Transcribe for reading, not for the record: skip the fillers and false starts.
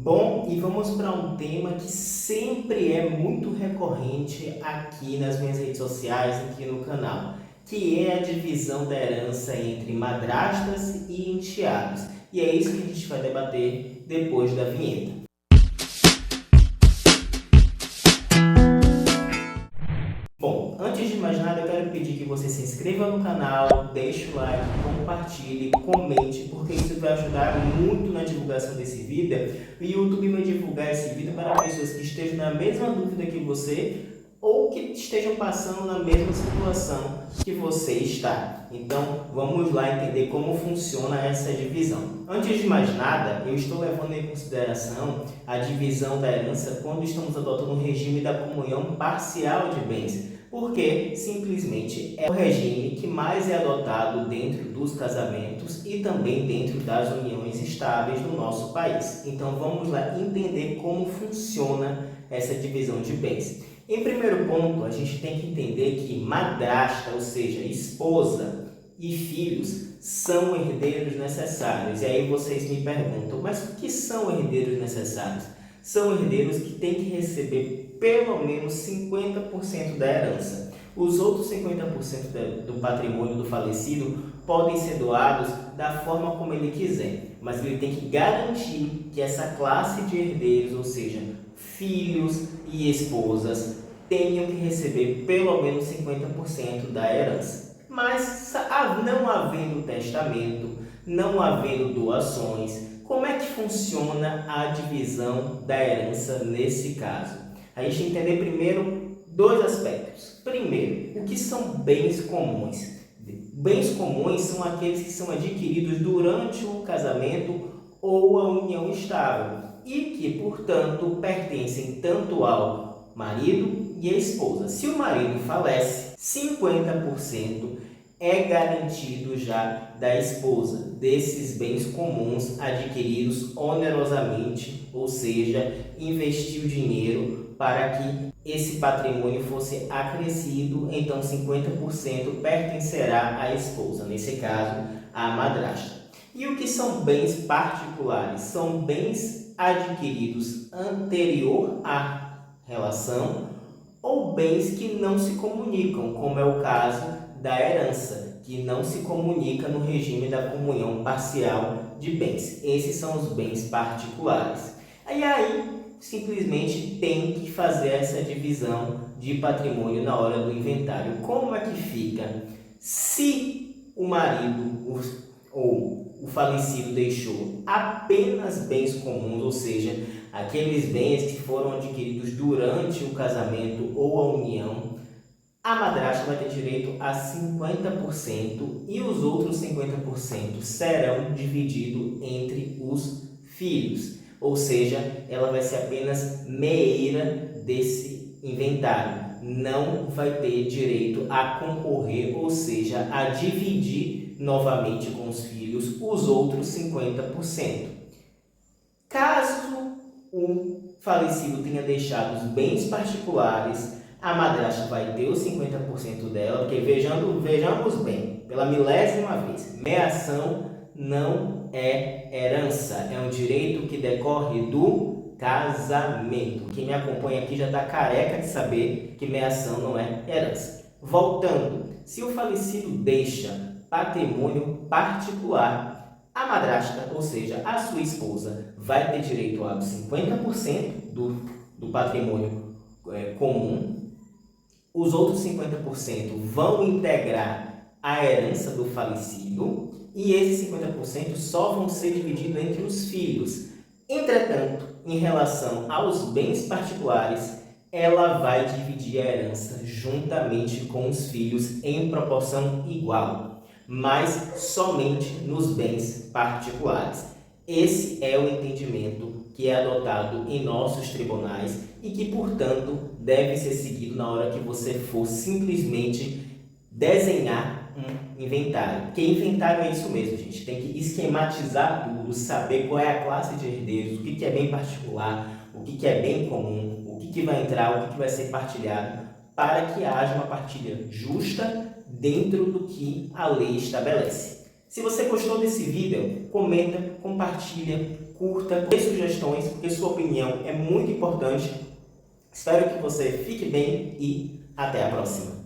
Bom, e vamos para um tema que sempre é muito recorrente aqui nas minhas redes sociais, aqui no canal, que é a divisão da herança entre madrastas e enteados. E é isso que a gente vai debater depois da vinheta. Bom, antes de mais nada, eu quero pedir que você se inscreva no canal, deixe o like, compartilhe, comente, porque isso vai ajudar muito na divulgação desse vídeo. O YouTube vai divulgar esse vídeo para pessoas que estejam na mesma dúvida que você ou que estejam passando na mesma situação que você está. Então, vamos lá entender como funciona essa divisão. Antes de mais nada, eu estou levando em consideração a divisão da herança quando estamos adotando o regime da comunhão parcial de bens, porque simplesmente é o regime que mais é adotado dentro dos casamentos e também dentro das uniões estáveis no nosso país. Então vamos lá entender como funciona essa divisão de bens. Em primeiro ponto, a gente tem que entender que madrasta, ou seja, esposa e filhos, são herdeiros necessários. E aí vocês me perguntam, mas o que são herdeiros necessários? São herdeiros que têm que receber pelo menos 50% da herança. Os outros 50% do patrimônio do falecido podem ser doados da forma como ele quiser, mas ele tem que garantir que essa classe de herdeiros, ou seja, filhos e esposas, tenham que receber pelo menos 50% da herança. Mas não havendo testamento, não havendo doações, como é que funciona a divisão da herança nesse caso? A gente tem que entender primeiro dois aspectos. Primeiro, o que são bens comuns? Bens comuns são aqueles que são adquiridos durante o casamento ou a união estável e que, portanto, pertencem tanto ao marido e à esposa. Se o marido falece, 50% é garantido já da esposa, desses bens comuns adquiridos onerosamente, ou seja, investiu dinheiro para que esse patrimônio fosse acrescido, então 50% pertencerá à esposa, nesse caso, à madrasta. E o que são bens particulares? São bens adquiridos anterior à relação ou bens que não se comunicam, como é o caso da herança, que não se comunica no regime da comunhão parcial de bens. Esses são os bens particulares. E aí, simplesmente tem que fazer essa divisão de patrimônio na hora do inventário. Como é que fica? Se o marido ou o falecido deixou apenas bens comuns, ou seja, aqueles bens que foram adquiridos durante o casamento ou a união, a madrasta vai ter direito a 50% e os outros 50% serão divididos entre os filhos. Ou seja, ela vai ser apenas meeira desse inventário. Não vai ter direito a concorrer, ou seja, a dividir novamente com os filhos os outros 50%. Caso o falecido tenha deixado os bens particulares, a madrasta vai ter os 50% dela, porque vejamos bem, pela milésima vez, meação não é herança, é um direito que decorre do casamento. Quem me acompanha aqui já está careca de saber que meação não é herança. Voltando, se o falecido deixa patrimônio particular, a madrasta, ou seja, a sua esposa, vai ter direito a 50% do patrimônio comum. Os outros 50% vão integrar a herança do falecido e esses 50% só vão ser divididos entre os filhos. Entretanto, em relação aos bens particulares, ela vai dividir a herança juntamente com os filhos em proporção igual, mas somente nos bens particulares. Esse é o entendimento que é adotado em nossos tribunais e que, portanto, deve ser seguido na hora que você for simplesmente desenhar um inventário. Porque inventário é isso mesmo, gente. Tem que esquematizar tudo, saber qual é a classe de herdeiros, o que é bem particular, o que é bem comum, o que vai entrar, o que vai ser partilhado, para que haja uma partilha justa dentro do que a lei estabelece. Se você gostou desse vídeo, comenta, compartilha, curta, dê sugestões, porque sua opinião é muito importante. Espero que você fique bem e até a próxima.